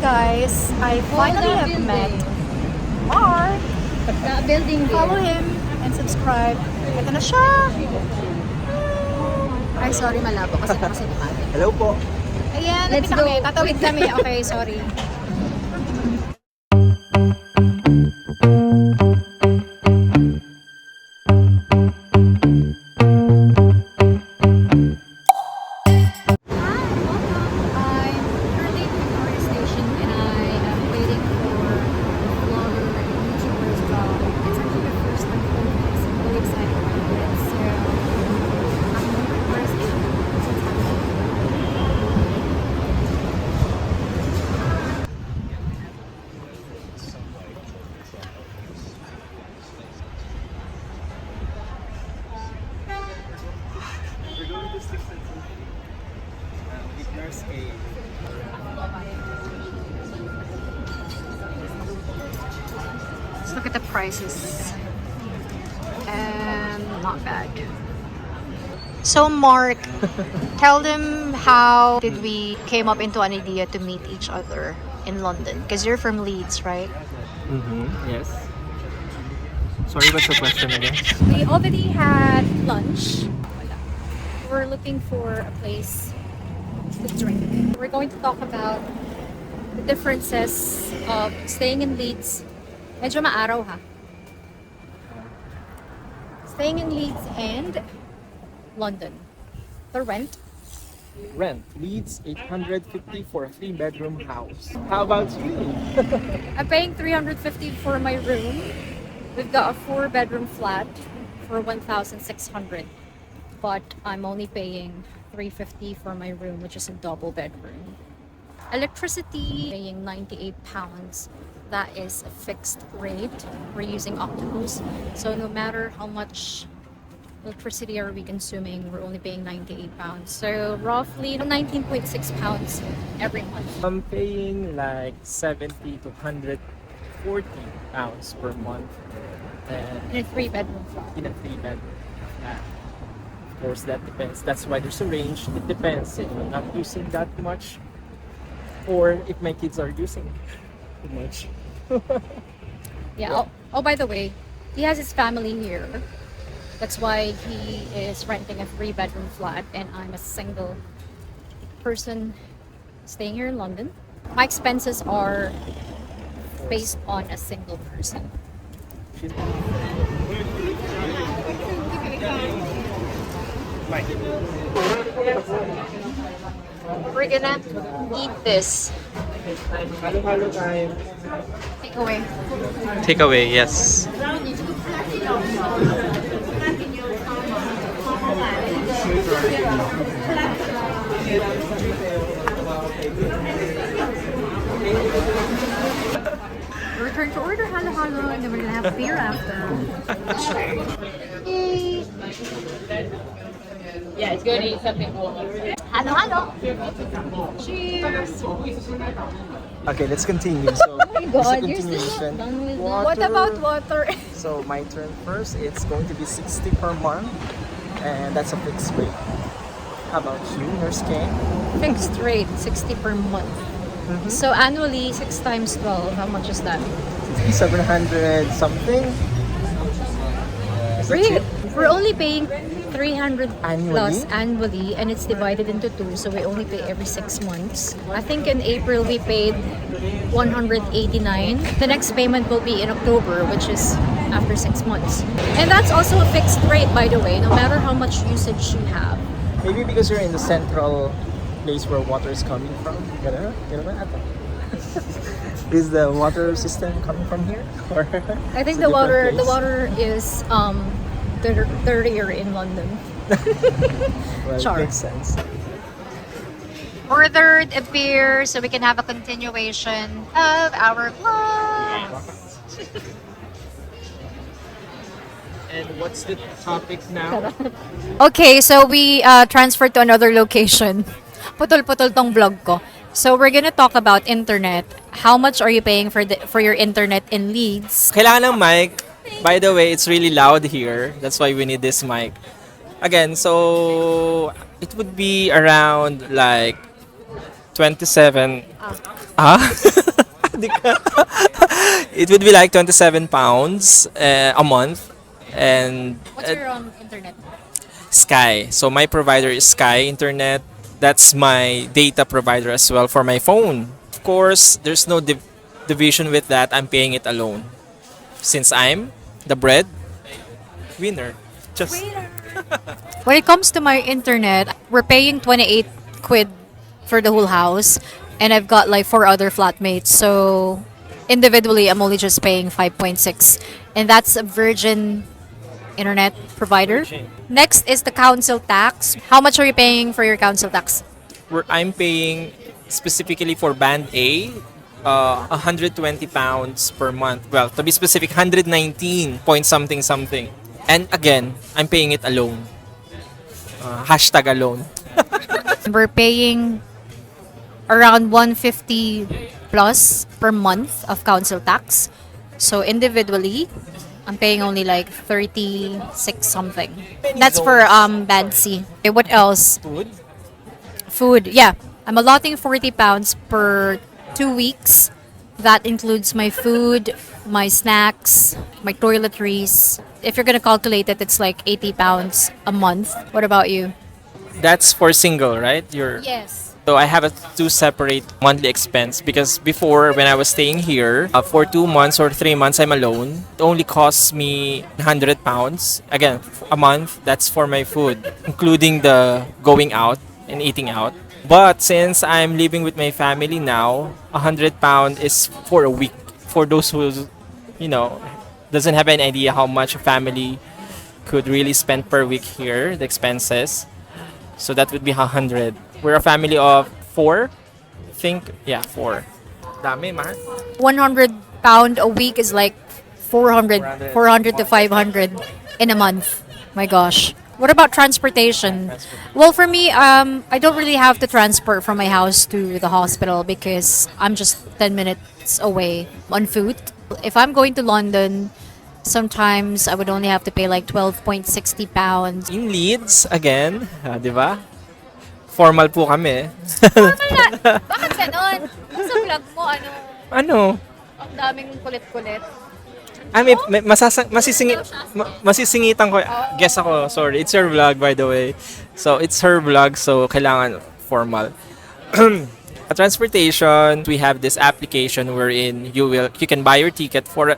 guys, I finally have met Marc. That building there. Follow him and subscribe. Ito na siya. Ay, sorry, malabo kasi nakasinimado. Hello po. Ayan, Let's lapit na kami. go. Tatawid kami. Okay, sorry. I'm currently at the Victoria Station and I am waiting for a vlogger and YouTuber as well. It's actually my first time doing this. I'm really excited about it. So, I'm at the Victoria Station. So it's happening. We're going to Six and with Nurse A. Let's look at the prices. And not bad. So Marc, tell them how did we came up into an idea to meet each other in London? Because you're from Leeds, right? Yes. Sorry, what's the question again? We already had lunch. We're looking for a place to drink. We're going to talk about the differences of staying in Leeds. Medyo maaraw ha. Staying in Leeds and London. The rent. Rent. Leeds 850 for a 3-bedroom house. How about you? I'm paying 350 for my room. We've got a 4-bedroom flat for 1,600. But I'm only paying 350 for my room, which is a double bedroom. Electricity, paying £98. That is a fixed rate. We're using Octopus. So no matter how much electricity are we consuming, we're only paying £98. So roughly £19.6 every month. I'm paying like 70 to 140 pounds per month. And In a 3-bedroom flat. in a 3-bedroom flat. Of course, that depends. That's why there's a range. It depends if I'm not using that much or if my kids are using too much. Yeah. Oh, by the way, he has his family here. That's why he is renting a 3-bedroom flat and I'm a single person staying here in London. My expenses are based on a single person. She's- We're gonna eat this. Halo-halo time. Take away. Takeaway, yes. Return to order halo-halo and then we're gonna have beer after. Yay! Yeah, it's good to eat something cool. Halo-halo! Cheers! Okay, let's continue. So, Oh my this is a god, you're still continuation. not done with that. What about water? So my turn first. It's going to be 60 per month, and that's a fixed rate. How about you, Nurse Kane? Fixed rate, 60 per month. So annually, 6 times 12, how much is that? 700 something. Is that cheap? We're only paying 300 Annually? plus annually and it's divided into 2, so we only pay every 6 months. I think in April we paid 189. The next payment will be in October, which is after 6 months. And that's also a fixed rate, by the way, no matter how much usage you have. Maybe because you're in the central place where water is coming from. Ganun? Ganun ba ata? Is the water system coming from here? Or I think it's a the water different is dirtier in London. Well, it Char. makes sense. Ordered a beer so we can have a continuation of our vlog. And what's the topic now? Okay, so we transferred to another location. Putol-putol tong vlog ko. So we're gonna talk about internet. How much are you paying for your internet in Leeds? Kailangan ng mic. By the way, it's really loud here. That's why we need this mic. Again, so it would be around like 27. Ah? Di ka- It would be like 27 pounds a month. And What's your internet? Sky. So my provider is Sky Internet. That's my data provider as well for my phone. Of course, there's no division with that. I'm paying it alone. Since I'm the bread winner. Just When it comes to my internet, we're paying 28 quid for the whole house, and I've got like 4 other flatmates. So individually, I'm only just paying 5.6, and that's a Virgin internet provider. Next is the council tax. How much are you paying for your council tax? I'm paying specifically for band A 120 pounds per month. Well, to be specific, 119 point something something. And again, I'm paying it alone. Hashtag alone. We're paying around 150 plus per month of council tax. So individually, I'm paying only like 36 something. That's for band C. Okay, what else? Food? Food, yeah. I'm allotting 40 pounds per 2 weeks. That includes my food, my snacks, my toiletries. If you're gonna calculate it, it's like 80 pounds a month. What about you? That's for single, right? Yes. So I have two separate monthly expense because before when I was staying here for 2 months or 3 months I'm alone. It only costs me 100 pounds again a month. That's for my food, including the going out and eating out. But since I'm living with my family now, 100 pound is for a week. For those who, doesn't have any idea how much a family could really spend per week here, the expenses. So that would be 100. We're a family of 4. I think, yeah, 4. Dami, mahal. 100 pound a week is like 400 to 500 in a month. My gosh. What about transportation? Well, for me, I don't really have to transport from my house to the hospital because I'm just 10 minutes away on foot. If I'm going to London, sometimes I would only have to pay like 12.60 pounds. In Leeds, again, di ba? Formal po kami. Bakit ganon? Sa vlog mo, Ano? ang daming kulit-kulit. Masisingitan ko. Guess ako, sorry. It's your vlog, by the way. So, it's her vlog, so kailangan formal. Transportation, we have this application wherein you can buy your ticket for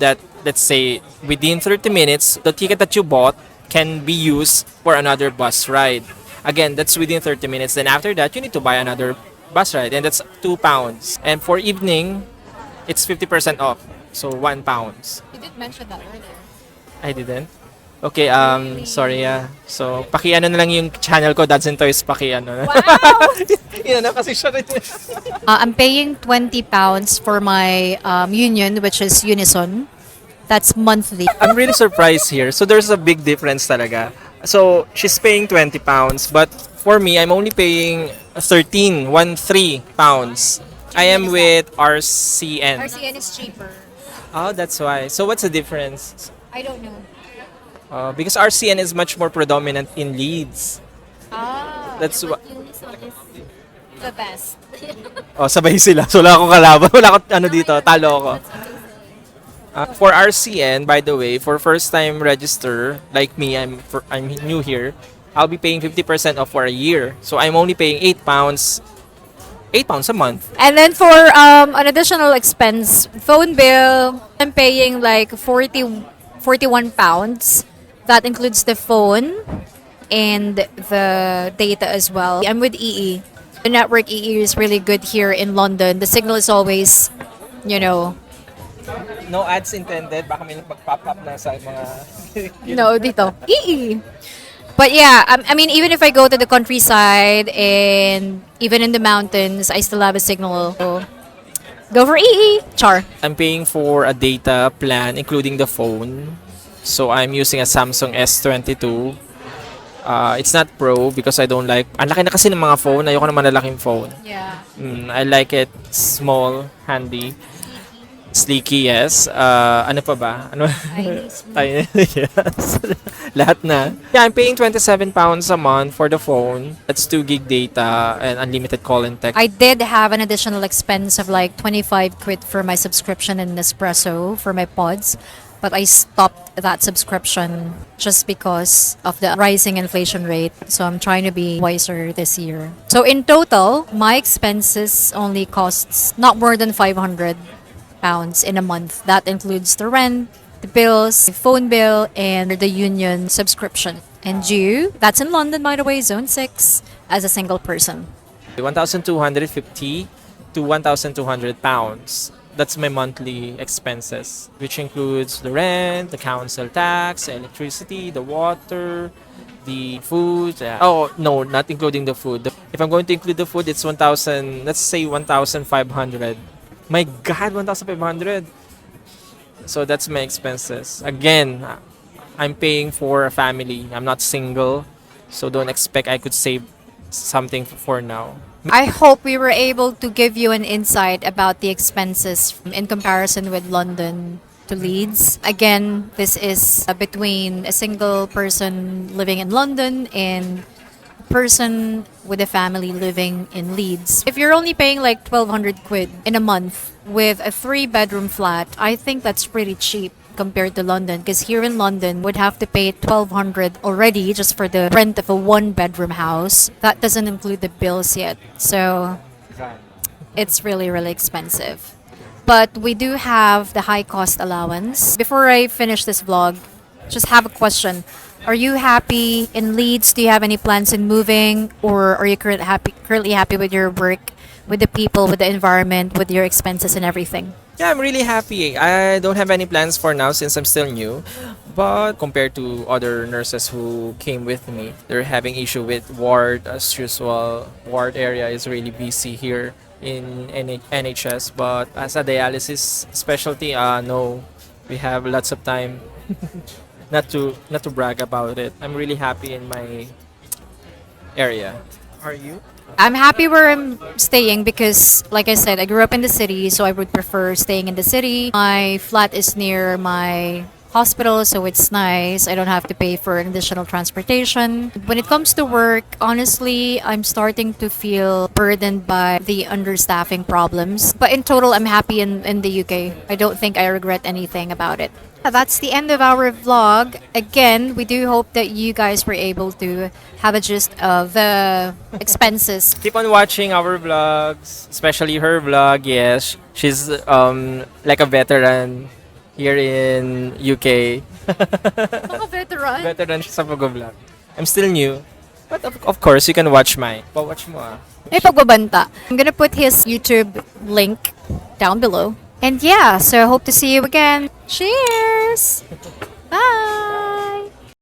that, let's say, within 30 minutes, the ticket that you bought can be used for another bus ride. Again, that's within 30 minutes. Then after that, you need to buy another bus ride, and that's 2 pounds. And for evening, it's 50% off. So 1 pounds. You did mention that earlier. I didn't. Okay, sorry. So, paki-ano na lang yung channel ko, Dads and Toys, paki-ano. Wow! Yun na, kasi siya rin. I'm paying 20 pounds for my union, which is Unison. That's monthly. I'm really surprised here. So, there's a big difference talaga. So, she's paying 20 pounds, but for me, I'm only paying 13 pounds. I am with RCN. RCN is cheaper. Oh, that's why. So, what's the difference? I don't know. Because RCN is much more predominant in Leeds. That's why. Unison is the best. Oh, sabay sila. So, wala akong kalaban. Wala akong dito. Talo ako. For RCN, by the way, for first-time register, like me, I'm new here, I'll be paying 50% off for a year. So, I'm only paying 8 pounds a month. And then for an additional expense, phone bill, I'm paying like 41 pounds. That includes the phone and the data as well. I'm with EE. The network EE is really good here in London. The signal is always, No ads intended. Baka may mag-pop up na sa mga... no, dito. EE. But yeah, I mean, even if I go to the countryside and even in the mountains, I still have a signal. So, go for EE. Char. I'm paying for a data plan, including the phone. So, I'm using a Samsung S22. It's not Pro because I don't like... Ang laki na kasi ng mga phone. Ayoko na malalaking phone. Yeah. I like it small, handy. Sleeky, yes. Ano pa ba? Ano? Tiny, yes. Lahat na. Yeah, I'm paying 27 pounds a month for the phone. That's 2 gig data and unlimited call and text. I did have an additional expense of like 25 quid for my subscription in Nespresso for my pods, but I stopped that subscription just because of the rising inflation rate. So I'm trying to be wiser this year. So in total, my expenses only costs not more than 500 pounds in a month. That includes the rent, the bills, the phone bill, and the union subscription. And you, that's in London, by the way, Zone 6, as a single person. 1,250 to 1,200 pounds. That's my monthly expenses, which includes the rent, the council tax, electricity, the water, the food. Oh, no, not including the food. If I'm going to include the food, it's 1,000, let's say 1,500. My God, 1,500. So that's my expenses. Again, I'm paying for a family. I'm not single. So don't expect I could save something for now. I hope we were able to give you an insight about the expenses in comparison with London to Leeds. Again, this is between a single person living in London and a person with a family living in Leeds. If you're only paying like 1,200 quid in a month with a 3-bedroom flat, I think that's pretty cheap compared to London, because here in London would have to pay 1,200 already just for the rent of a 1-bedroom house. That doesn't include the bills yet. So it's really, really expensive. But we do have the high cost allowance. Before I finish this vlog, just have a question. Are you happy in Leeds? Do you have any plans in moving? Or are you currently happy with your work, with the people, with the environment, with your expenses and everything? Yeah, I'm really happy. I don't have any plans for now since I'm still new. But compared to other nurses who came with me, they're having issue with ward as usual. Ward area is really busy here in NHS. But as a dialysis specialty, no, we have lots of time. not to brag about it. I'm really happy in my area. Are you? I'm happy where I'm staying because, like I said, I grew up in the city, so I would prefer staying in the city. My flat is near my hospital, so it's nice. I don't have to pay for additional transportation. When it comes to work, honestly, I'm starting to feel burdened by the understaffing problems. But in total, I'm happy in the UK. I don't think I regret anything about it. That's the end of our vlog. Again, we do hope that you guys were able to have a gist of the expenses. Keep on watching our vlogs, especially her vlog. Yes, she's like a veteran here in UK. Mga veteran. Veteran siya sa pag-vlog. I'm still new, but of course you can watch mine. Pa-watch mo ah. May pagbabanta. I'm gonna put his YouTube link down below. And yeah, so I hope to see you again. Cheers! Bye!